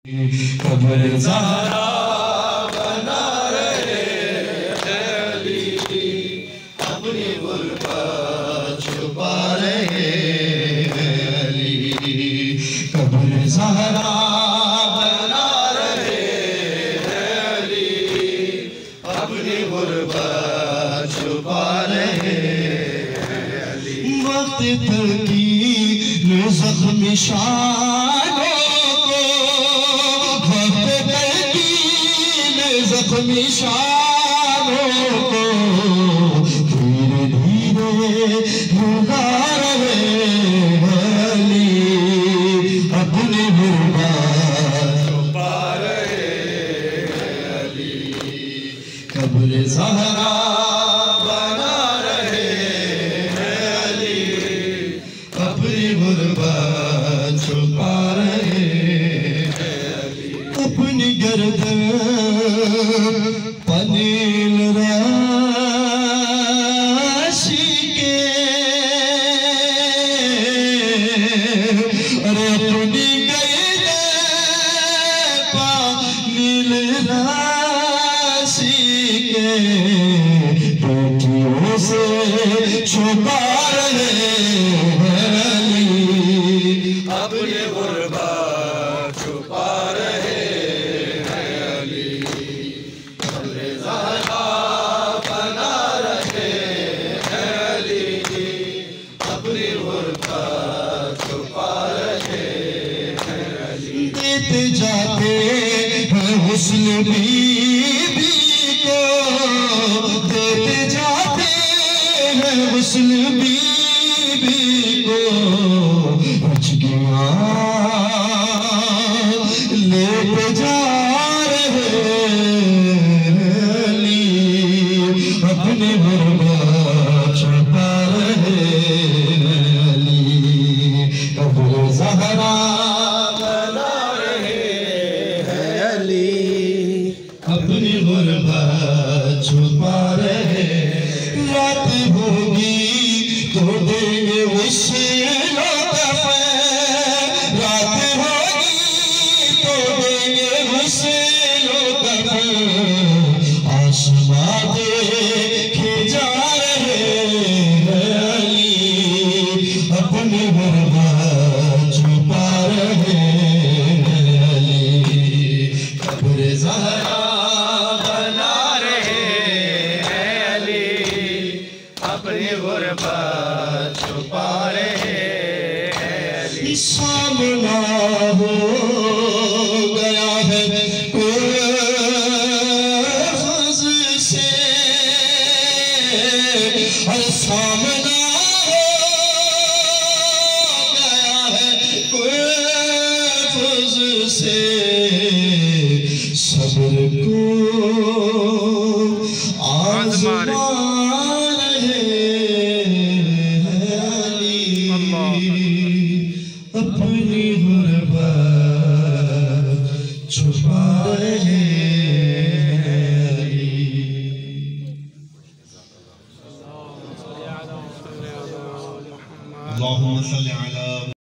कब्र ज़हरा बना रहे अली, अपनी गुर्बत छुपा रहे अली। कब्र ज़हरा बना रहे अली, अपनी गुर्बत छुपा रहे अली। वक्त तलकीन ज़ख्मी शानों ज़ख्मी शानों को धीरे धीरे रुला रहे अली, अपनी गुर्बत छुपा रहे अली। कब्र ज़हरा बना रहे अली, अपनी गुर्बत छुपा रहे अली। अपनी गर्दन पनील राशि के, अरे अपनी गर्दन पनील राशि के बेटियों से छुपा रहे अली, अपनी गुर्बत छुपा रहे अली। कब्र ज़हरा बना रहे अली, अपनी गुर्बत छुपा रहे अली। देते जाते हैं हुस्न बीबी को, देते जाते हैं हुस्न बीबी को, बच गया लेते जा रहे अली, अपनी गुर्बत छुपा रहे अली। कब्र ज़हरा बना रहे अली, अपनी गुर्बत छुपा रहे। रात होगी तो देंगे वसीलों दफ़न, रात होगी तो देंगे वसीलों दफ़न। आसमां देखे जा रहे अली, अपनी गुर्बत छुपा रहे अली। कब्र ज़हरा बना रहे अली, अपनी गुर्बत छुपा रहे अली। सामना हो गया है कुर्फ़ से, हर सामना हो गया है कुर्फ़ से। सब्र को आज़मा रहे अली, अपनी गुर्बत छुपा रहे